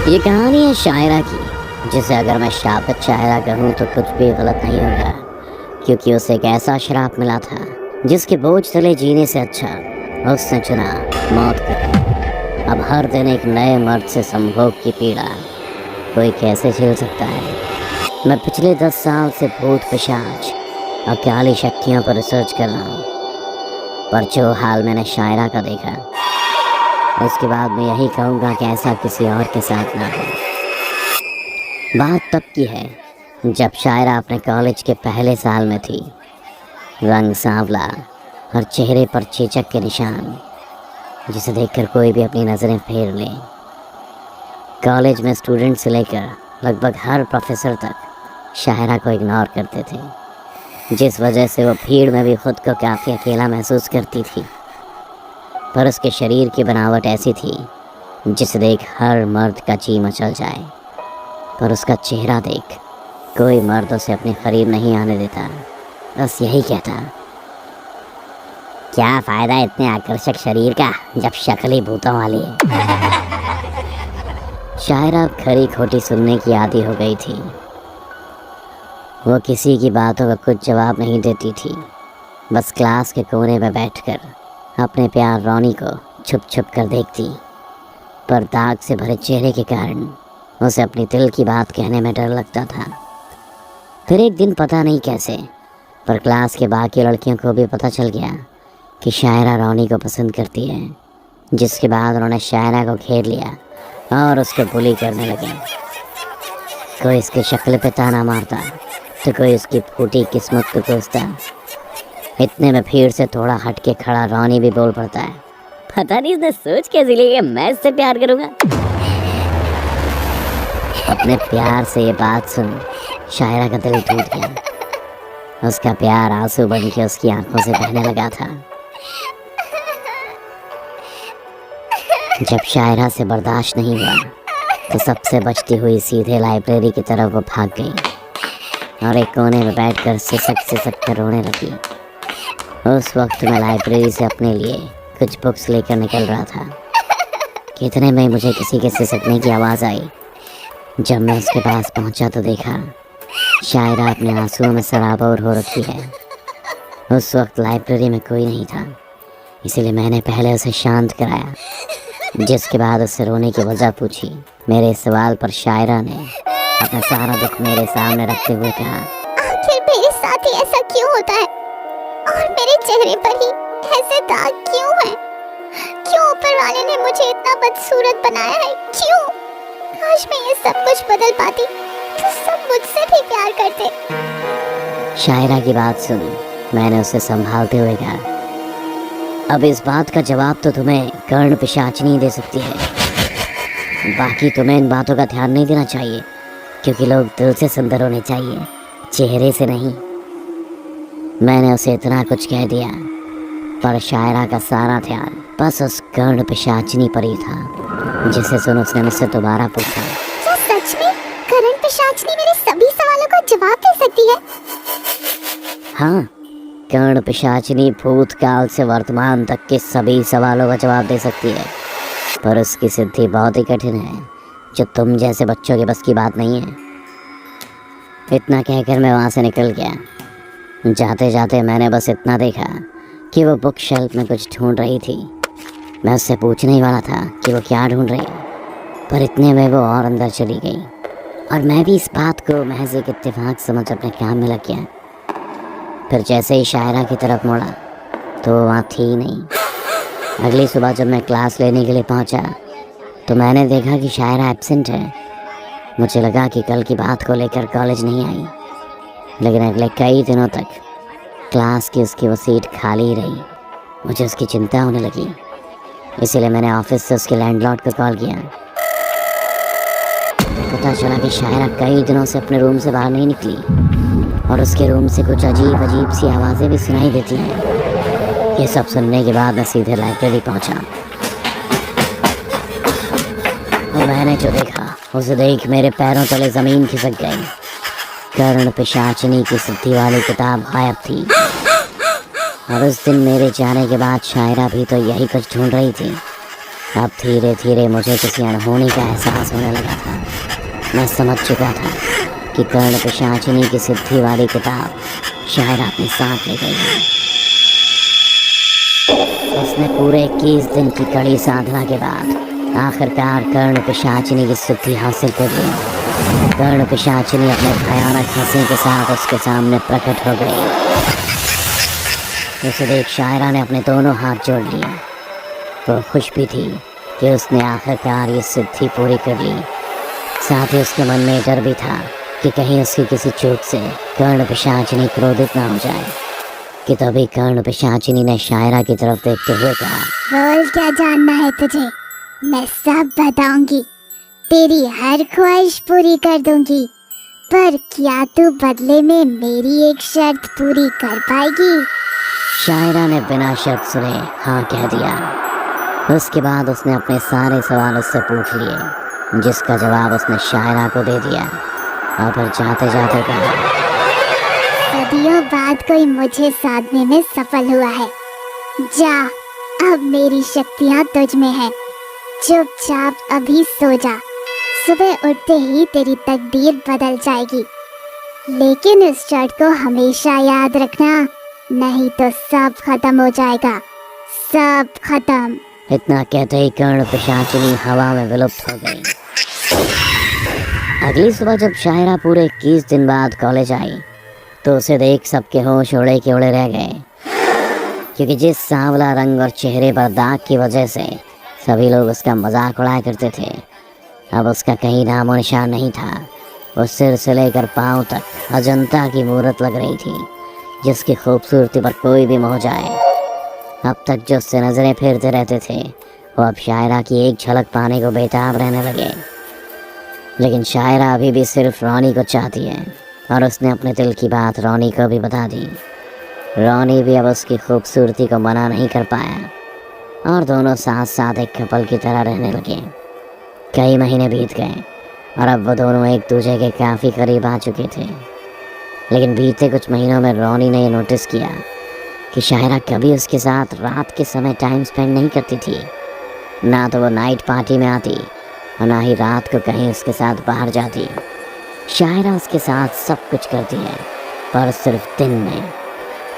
ये कहानी है शायरा की, जिसे अगर मैं शाबत शायरा कहूँ तो कुछ भी गलत नहीं होगा, क्योंकि उसे एक ऐसा श्राप मिला था जिसके बोझ तले जीने से अच्छा उसने चुना मौत को। अब हर दिन एक नए मर्द से संभोग की पीड़ा कोई कैसे झेल सकता है। मैं पिछले 10 साल से भूत पिशाच और काली शक्तियों पर रिसर्च कर रहा हूँ, पर जो हाल मैंने शायरा का देखा उसके बाद मैं यही कहूँगा कि ऐसा किसी और के साथ ना हो। बात तब की है जब शायरा अपने कॉलेज के पहले साल में थी। रंग सांवला और चेहरे पर चेचक के निशान, जिसे देखकर कोई भी अपनी नज़रें फेर ले। कॉलेज में स्टूडेंट से लेकर लगभग हर प्रोफेसर तक शायरा को इग्नोर करते थे, जिस वजह से वो भीड़ में भी खुद को काफ़ी अकेला महसूस करती थी। पर उसके शरीर की बनावट ऐसी थी जिसे देख हर मर्द का जी मचल जाए, पर उसका चेहरा देख कोई मर्द उसे अपने करीब नहीं आने देता। बस यही कहता, क्या फ़ायदा इतने आकर्षक शरीर का जब शक्ल ही भूतों वाली है। शायरा अब खरी खोटी सुनने की आदी हो गई थी। वो किसी की बातों का कुछ जवाब नहीं देती थी, बस क्लास के कोने में बैठकर अपने प्यार रोनी को छुप छुप कर देखती। पर दाग से भरे चेहरे के कारण उसे अपनी दिल की बात कहने में डर लगता था। फिर एक दिन पता नहीं कैसे, पर क्लास के बाकी लड़कियों को भी पता चल गया कि शायरा रोनी को पसंद करती है, जिसके बाद उन्होंने शायरा को घेर लिया और उसको बुली करने लगे। कोई इसकी शक्ल पे ताना मारता तो कोई उसकी फूटी किस्मत को कोसता। इतने में भीड़ से थोड़ा हटके खड़ा रोनी भी बोल पड़ता है, पता नहीं इसने सोच कैसे ली कि मैं इससे प्यार करूँगा। अपने प्यार से ये बात सुन शायरा का दिल टूट गया। उसका प्यार आंसू बन के उसकी आंखों से बहने लगा था। जब शायरा से बर्दाश्त नहीं हुआ तो सबसे बचती हुई सीधे लाइब्रेरी की तरफ वो भाग गई और एक कोने में बैठकर सिसक कर रोने लगी। उस वक्त मैं लाइब्रेरी से अपने लिए कुछ बुक्स लेकर निकल रहा था कि इतने में मुझे किसी के सिसकने की आवाज़ आई। जब मैं उसके पास पहुंचा तो देखा शायरा अपने आंसुओं में सराबोर हो रखी है। उस वक्त लाइब्रेरी में कोई नहीं था, इसलिए मैंने पहले उसे शांत कराया, जिसके बाद उससे रोने की वजह पूछी। मेरे सवाल पर शायरा ने अपना सारा दुख मेरे सामने रखते हुए कहा, आखिर मेरे साथ ही ऐसा क्यों होता है और मेरे चेहरे पर ही ऐसे दाग क्यों हैं? क्यों ऊपर वाले ने मुझे इतना बदसूरत बनाया है? क्यों? काश मैं ये सब कुछ बदल पाती तो सब मुझसे भी प्यार करते। शायरा की बात सुन मैंने उसे संभालते हुए कहा, अब इस बात का जवाब तो तुम्हें कर्ण पिशाचनी दे सकती है, बाकी तुम्हें इन बातों का ध्यान नहीं देना चाहिए, क्योंकि लोग दिल से सुंदर होने चाहिए, चेहरे से नहीं। मैंने उसे इतना कुछ कह दिया, पर शायरा का सारा ध्यान बस उस कर्ण पिशाचनी पर ही था, जिसे सुन उसने मुझसे दोबारा पूछा, क्या सच में कर्ण पिशाचनी मेरे सभी सवालों का जवाब दे सकती है? हाँ, कर्ण पिशाचनी भूतकाल से वर्तमान तक के सभी सवालों का जवाब दे सकती है, पर उसकी सिद्धि बहुत ही कठिन है, जो तुम जैसे बच्चों के बस की बात नहीं है। इतना कहकर मैं वहाँ से निकल गया। जाते जाते मैंने बस इतना देखा कि वो बुक शेल्फ में कुछ ढूंढ रही थी। मैं उससे पूछने ही वाला था कि वो क्या ढूंढ रही, पर इतने में वो और अंदर चली गई और मैं भी इस बात को महज एक इत्तेफाक समझ अपने काम में लग गया। फिर जैसे ही शायरा की तरफ मुड़ा तो वो वहाँ थी ही नहीं। अगली सुबह जब मैं क्लास लेने के लिए पहुँचा तो मैंने देखा कि शायरा एब्सेंट है। मुझे लगा कि कल की बात को लेकर कॉलेज नहीं आई, लेकिन अगले कई दिनों तक क्लास की उसकी वो सीट खाली ही रही। मुझे उसकी चिंता होने लगी, इसीलिए मैंने ऑफिस से उसके लैंडलॉर्ड को कॉल किया। पता चला कि शायरा कई दिनों से अपने रूम से बाहर नहीं निकली और उसके रूम से कुछ अजीब अजीब सी आवाज़ें भी सुनाई देती हैं। ये सब सुनने के बाद मैं सीधे लाइब्रेरी पहुंचा और मैंने जो देखा उसे देख मेरे पैरों तले ज़मीन खिसक गई। कर्ण पिशाचनी की सिद्धि वाली किताब गायब थी और उस दिन मेरे जाने के बाद शायरा भी तो यही कुछ ढूंढ रही थी। अब धीरे धीरे मुझे किसी अनहोनी का एहसास होने लगा था। मैं समझ चुका था कि कर्ण पिशाचिनी की सिद्धि वाली किताब शायरा अपने साथ ले गई है। उसने पूरे 21 दिन की कड़ी साधना के बाद आखिरकार कर्ण पिशाचिनी की सिद्धि हासिल कर ली। कर्ण पिशाचिनी अपने भयानक हंसी के साथ उसके सामने प्रकट हो गई। उसे देख शायरा ने अपने दोनों हाथ जोड़ लिए। वो खुश भी थी कि उसने आखिरकार ये सिद्धि पूरी कर ली। साथ ही उसके मन में डर भी था कि कहीं उसकी किसी चूक से कर्ण पिशाचिनी क्रोधित ना हो जाए। कि तभी कर्ण पिशाचिनी ने शायरा की तरफ देखते हुए कहा, बोल, क्या जानना है तुझे? मैं सब बताऊंगी, तेरी हर ख्वाहिश पूरी कर दूंगी, पर क्या तू बदले में मेरी एक शर्त पूरी कर पाएगी? शायरा ने बिना शर्त सुने हाँ कह दिया। उसके बाद उसने अपने सारे सवाल उससे पूछ लिए, जिसका जवाब उसने शायरा को दे दिया और फिर जाते जाते कहा, सदियों बाद कोई मुझे साधने में सफल हुआ है। जा, अब मेरी शक्तियाँ तुझ में हैं। चुपचाप अभी सो जा, सुबह उठते ही तेरी तकदीर बदल जाएगी। लेकिन इस शर्त को हमेशा याद रखना, नहीं तो सब खत्म हो जाएगा, सब खत्म। इतना कहते ही कर्ण पिशाचिनी हवा में विलुप्त हो गई। अगली सुबह जब शायरा पूरे 21 दिन बाद कॉलेज आई तो उसे देख सबके होश उड़े के उड़े रह गए, क्योंकि जिस सांवला रंग और चेहरे पर दाग की वजह से सभी लोग उसका मजाक उड़ाया करते थे, अब उसका कहीं नामो निशान नहीं था। वो सिर से लेकर पाँव तक अजंता की मूर्त लग रही थी, जिसकी खूबसूरती पर कोई भी मोह जाए। अब तक जो उससे नज़रें फेरते रहते थे वो अब शायरा की एक झलक पाने को बेताब रहने लगे। लेकिन शायरा अभी भी सिर्फ रोनी को चाहती है और उसने अपने दिल की बात रोनी को भी बता दी। रोनी भी अब उसकी खूबसूरती को मना नहीं कर पाया और दोनों साथ साथ एक कपल की तरह रहने लगे। कई महीने बीत गए और अब वो दोनों एक दूसरे के काफ़ी करीब आ चुके थे। लेकिन बीते कुछ महीनों में रोनी ने ये नोटिस किया कि शायरा कभी उसके साथ रात के समय टाइम स्पेंड नहीं करती थी। ना तो वो नाइट पार्टी में आती और ना ही रात को कहीं उसके साथ बाहर जाती। शायरा उसके साथ सब कुछ करती है, पर सिर्फ दिन में,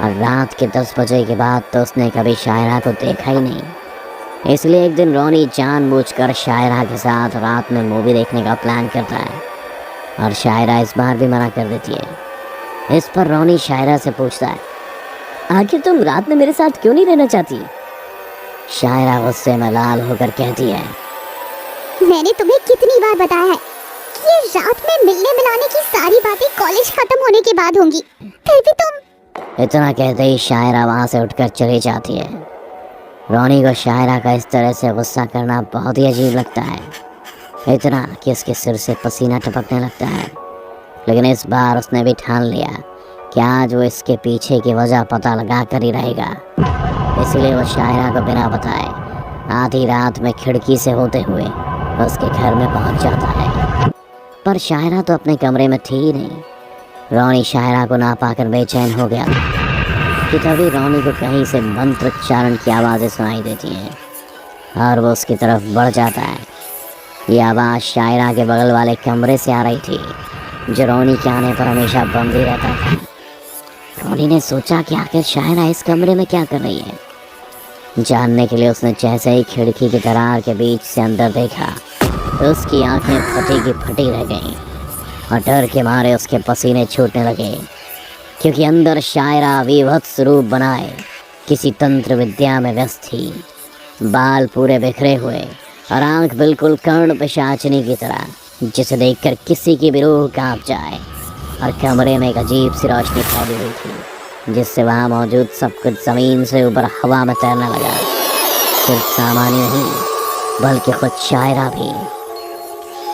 और रात के 10 बजे के बाद तो उसने कभी शायरा को देखा ही नहीं। इसलिए एक दिन रोनी जानबूझकर शायरा के साथ रात में मूवी देखने का प्लान करता है और शायरा इस बार भी मना कर देती है। इस पर रोनी शायरा से पूछता है, आखिर तुम रात में मेरे साथ क्यों नहीं रहना चाहती? शायरा गुस्से में लाल होकर कहती है, मैंने तुम्हें कितनी बार बताया है कि ये रात में मिलने मिलाने की सारी बातें कॉलेज खत्म होने के बाद होंगी, फिर भी तुम। इतना कहते ही शायरा वहाँ से उठकर चली जाती है। रोनी को शायरा का इस तरह से गुस्सा करना बहुत ही अजीब लगता है, इतना कि उसके सिर से पसीना टपकने लगता है। लेकिन इस बार उसने भी ठान लिया कि आज वो इसके पीछे की वजह पता लगा कर ही रहेगा। इसलिए वो शायरा को बिना बताए आधी रात में खिड़की से होते हुए उसके घर में पहुंच जाता है। पर शायरा तो अपने कमरे में थी ही नहीं। रोनी शायरा को ना पाकर बेचैन हो गया कि तभी रोनी को कहीं से मंत्रोच्चारण की आवाज़ें सुनाई देती हैं और वो उसकी तरफ बढ़ जाता है। ये आवाज़ शायरा के बगल वाले कमरे से आ रही थी, जो रोनी के आने पर हमेशा बंद ही रहता था। रोनी ने सोचा कि आखिर शायरा इस कमरे में क्या कर रही है। जानने के लिए उसने जैसे ही खिड़की की दरार के बीच से अंदर देखा तो उसकी आंखें फटी की फटी रह गईं और डर के मारे उसके पसीने छूटने लगे, क्योंकि अंदर शायरा विभत्स रूप बनाए किसी तंत्र विद्या में व्यस्त थी। बाल पूरे बिखरे हुए और आंख बिल्कुल कर्ण पिशाचिनी की तरह, जिसे देखकर किसी की भी रूह कांप जाए। और कमरे में एक अजीब सी रोशनी फैली हुई थी, जिससे वहाँ मौजूद सब कुछ ज़मीन से ऊपर हवा में तैरने लगा। सिर्फ सामान ही नहीं, बल्कि खुद शायरा भी।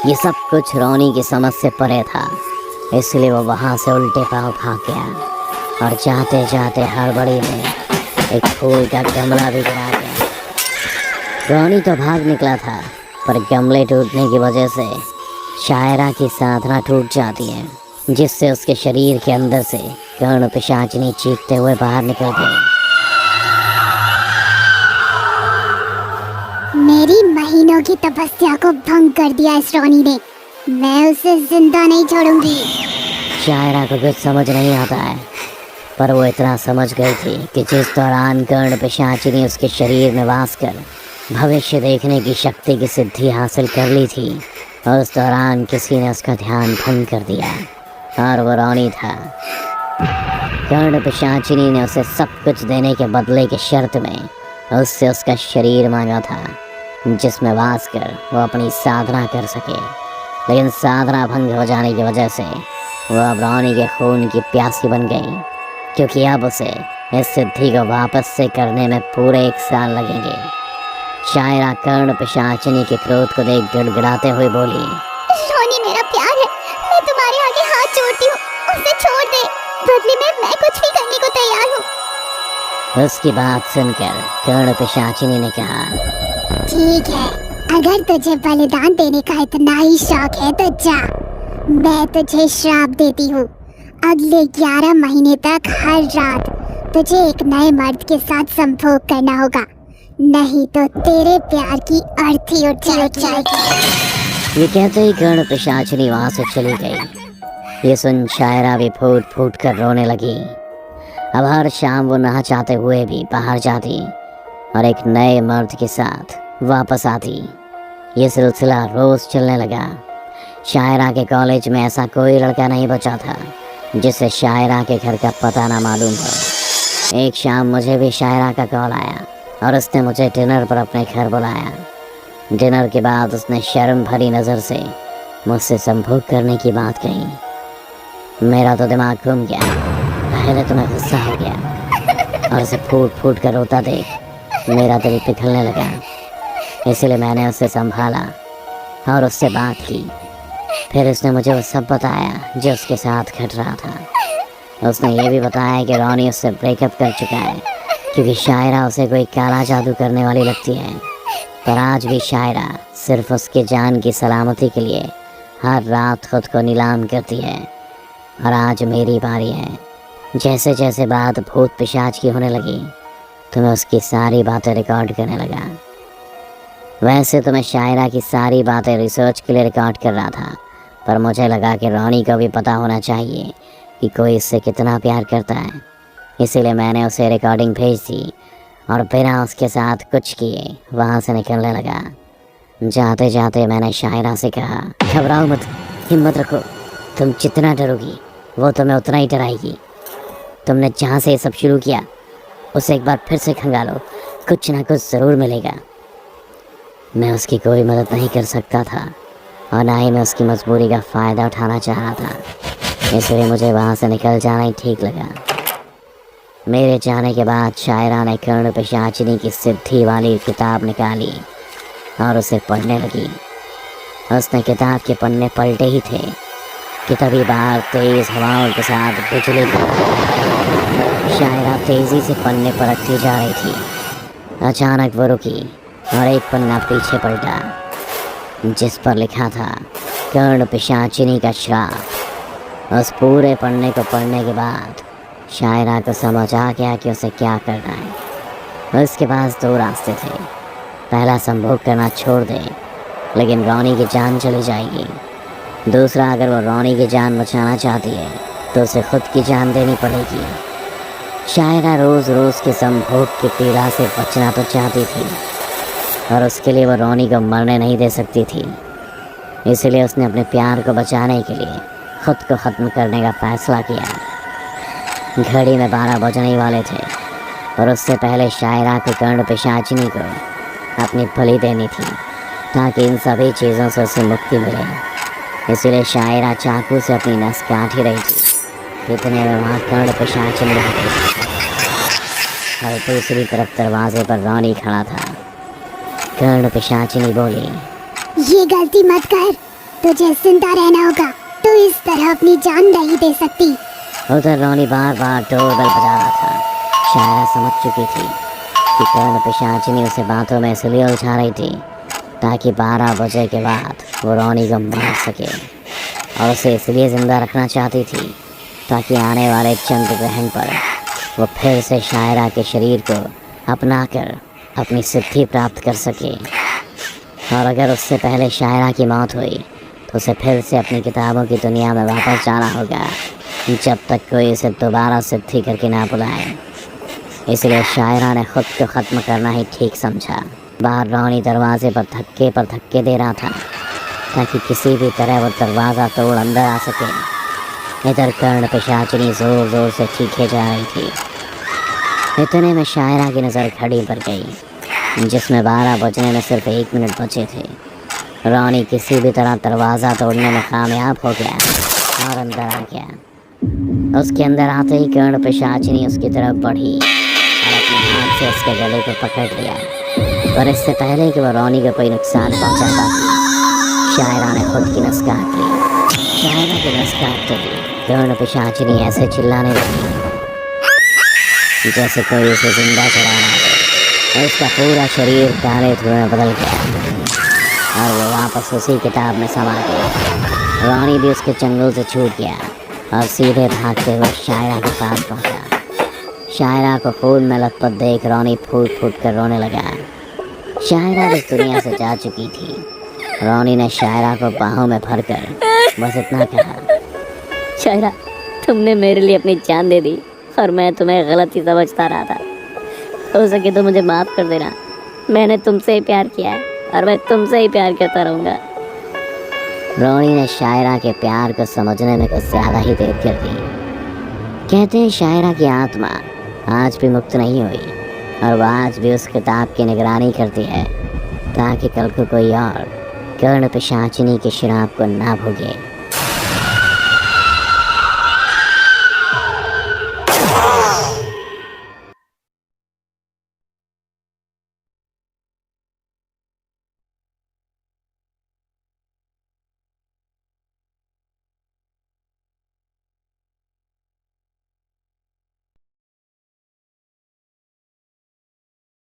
ये सब कुछ रोनी की समझ से परे था, इसलिए वो वहाँ से उल्टे पाँव भाग गया और जाते जाते हड़बड़ी में एक फूल का गमला भी गिरा गया। रोनी तो भाग निकला था, पर गमले टूटने की वजह से शायरा की साधना टूट जाती है, जिससे उसके शरीर के अंदर से कर्ण पिशाचिनी चीखते हुए बाहर निकल गई। मेरी महीनों की तपस्या को भंग कर दिया इस रोनी ने। मैं उसे जिंदा नहीं छोड़ूंगी। शायरा को कुछ समझ नहीं आता है, पर वो इतना समझ गई थी कि जिस दौरान कर्ण पिशाचिनी उसके शरीर में वास कर भविष्य देखने की शक्ति की सिद्धि हासिल कर ली थी, उस दौरान किसी ने उसका ध्यान भंग कर दिया, और वो रोनी था। कर्ण पिशाचिनी ने उसे सब कुछ देने के बदले की शर्त में उससे उसका शरीर मांगा था, जिसमें वास कर वो अपनी साधना कर सके। लेकिन साधना भंग हो जाने की वजह से वो अब रोनी के खून की प्यासी बन गई, क्योंकि अब उसे इस सिद्धि को वापस से करने में पूरे 1 साल लगेंगे। शायरा कर्ण पिशाचिनी के क्रोध को देख गिड़गिड़ाते हुए बोली, रोनी मेरा प्यार है, मैं तुम्हारे आगे हाथ जोड़ती हूँ, उसे छोड़ दे, बदले में मैं कुछ भी करने को तैयार हूँ। उसकी बात सुनकर कर्ण पिशाचिनी ने कहा, ठीक है, अगर तुझे बलिदान देने का इतना ही शौक है तो जा, मैं तुझे श्राप देती हूँ। अगले 11 महीने तक हर रात तुझे एक नए मर्द के साथ संभोग करना होगा, नहीं तो तेरे प्यार की अर्थी उठ जाएगी। ये कहते ही कर्ण पिशाचिनी वहाँ से चली गई। ये सुन शायरा भी फूट फूट कर रोने लगी। अब हर शाम वो नहा चाहते हुए भी बाहर जाती और एक नए मर्द के साथ वापस आती। ये सिलसिला रोज़ चलने लगा। शायरा के कॉलेज में ऐसा कोई लड़का नहीं बचा था जिसे शायरा के घर का पता ना मालूम हो। एक शाम मुझे भी शायरा का कॉल आया और उसने मुझे डिनर पर अपने घर बुलाया। डिनर के बाद उसने शर्म भरी नज़र से मुझसे संभोग करने की बात कही। मेरा तो दिमाग घूम गया। पहले तो मैं गुस्सा हो गया और उसे फूट फूट कर रोता देख मेरा दिल पिघलने लगा। इसलिए मैंने उसे संभाला और उससे बात की। फिर उसने मुझे वो सब बताया जो उसके साथ घट रहा था। उसने ये भी बताया कि रोनी उससे ब्रेकअप कर चुका है, क्योंकि शायरा उसे कोई काला जादू करने वाली लगती है। पर आज भी शायरा सिर्फ उसके जान की सलामती के लिए हर रात खुद को नीलाम करती है। और आज मेरी बारी है। जैसे जैसे बात भूत पिशाच की होने लगी तो मैं उसकी सारी बातें रिकॉर्ड करने लगा। वैसे तो मैं शायरा की सारी बातें रिसर्च के लिए रिकॉर्ड कर रहा था, पर मुझे लगा कि रोनी को भी पता होना चाहिए कि कोई इससे कितना प्यार करता है। इसीलिए मैंने उसे रिकॉर्डिंग भेज दी और बिना उसके साथ कुछ किए वहाँ से निकलने लगा। जाते जाते मैंने शायरा से कहा, घबराओ मत, हिम्मत रखो, तुम जितना डरोगी वो तुम्हें उतना ही डराएगी। तुमने जहाँ से ये सब शुरू किया उसे एक बार फिर से खंगालो, कुछ ना कुछ ज़रूर मिलेगा। मैं उसकी कोई मदद नहीं कर सकता था और ना ही मैं उसकी मजबूरी का फ़ायदा उठाना चाह रहा था, इसलिए मुझे वहाँ से निकल जाना ही ठीक लगा। मेरे जाने के बाद शायरा ने कर्ण पिशाचिनी की सिद्धि वाली किताब निकाली और उसे पढ़ने लगी। उसने किताब के पन्ने पलटे ही थे कि तभी बाहर तेज़ हवाओं के साथ बिजली गिरी। शायरा तेज़ी से पन्ने पलटती जा रही थी। अचानक वो रुकी और एक पन्ना पीछे पलटा, जिस पर लिखा था कर्ण पिशाचिनी का श्राप। उस पूरे पन्ने को पढ़ने के बाद शायरा को समझ आ गया कि उसे क्या करना है। उसके पास 2 रास्ते थे। पहला, संभोग करना छोड़ दे लेकिन रोनी की जान चली जाएगी। दूसरा, अगर वो रोनी की जान बचाना चाहती है तो उसे खुद की जान देनी पड़ेगी। शायरा रोज़ रोज़ के संभोग की पीड़ा से बचना तो चाहती थी, और उसके लिए वो रोनी को मरने नहीं दे सकती थी। इसलिए उसने अपने प्यार को बचाने के लिए खुद को ख़त्म करने का फ़ैसला किया। घड़ी में 12 बजने ही वाले थे और उससे पहले शायरा को कर्ण पिशाचिनी को अपनी बलि देनी थी ताकि इन सभी चीज़ों से उसे मुक्ति मिले। इसलिए शायरा चाकू से अपनी नस काट ही रही थी। इतने में वहाँ कर्ण पिशाचिनी आ गई और दूसरी तरफ दरवाजे पर रोनी खड़ा था। कर्ण पिशाचिनी बोली, ये गलती मत कर, तुझे जिंदा रहना होगा, तू इस तरह अपनी जान नहीं दे सकती। उधर रोनी बार बार डोरबेल बजा रहा था। शायरा समझ चुकी थी कि कर्ण पिशाचिनी उसे बातों में इसलिए उलझा रही थी ताकि 12 बजे के बाद वो रोनी को मार सके, और उसे इसलिए ज़िंदा रखना चाहती थी ताकि आने वाले चंद्र ग्रहण पर वो फिर से शायरा के शरीर को अपना कर अपनी सिद्धि प्राप्त कर सके। और अगर उससे पहले शायरा की मौत हुई तो उसे फिर से अपनी किताबों की दुनिया में वापस जाना होगा, जब तक कोई इसे दोबारा सिद्धि करके ना बुलाए। इसलिए शायरा ने खुद को ख़त्म करना ही ठीक समझा। बाहर रोनी दरवाजे पर धक्के दे रहा था ताकि किसी भी तरह वो दरवाज़ा तोड़ अंदर आ सके। इधर कर्ण पिशाचिनी ज़ोर ज़ोर से चीखे जा रही थी। इतने में शायरा की नज़र घड़ी पर गई, जिसमें 12 बजने में सिर्फ 1 मिनट बचे थे। रोनी किसी भी तरह दरवाज़ा तोड़ने में कामयाब हो गया और अंदर आ गया। उसके अंदर आते ही कर्ण पिशाचिनी उसकी तरफ बढ़ी और अपने हाथ से उसके गले को पकड़ लिया। पर इससे पहले कि वह रोनी को कोई नुकसान पहुंचा पाती, शायरा ने खुद की नस काट ली। शायरा की नस काटते ही कर्ण पिशाचिनी ऐसे चिल्लाने लगी जैसे कोई उसे जिंदा चढ़ा रहा हो, और उसका पूरा शरीर काले धुएं में बदल गया और वो वापस उसी किताब में समा गई। रोनी भी उसके चंगुल से छूट गया और सीधे भागते हुए शायरा के पास पहुंचा। शायरा को खून में लथपथ देख रोनी फूट फूट कर रोने लगा। शायरा इस दुनिया से जा चुकी थी। रोनी ने शायरा को बाहों में भरकर बस इतना कहा, शायरा, तुमने मेरे लिए अपनी जान दे दी और मैं तुम्हें गलत ही समझता रहा था। हो सके तो मुझे माफ़ कर देना। मैंने तुमसे ही प्यार किया है और मैं तुमसे ही प्यार करता रहूँगा। रोनी ने शायरा के प्यार को समझने में कुछ ज़्यादा ही देर कर दी। कहते हैं शायरा की आत्मा आज भी मुक्त नहीं हुई और वह आज भी उस किताब की निगरानी करती है ताकि कल को कोई और कर्ण पिशाचिनी के शराब को ना भोगे।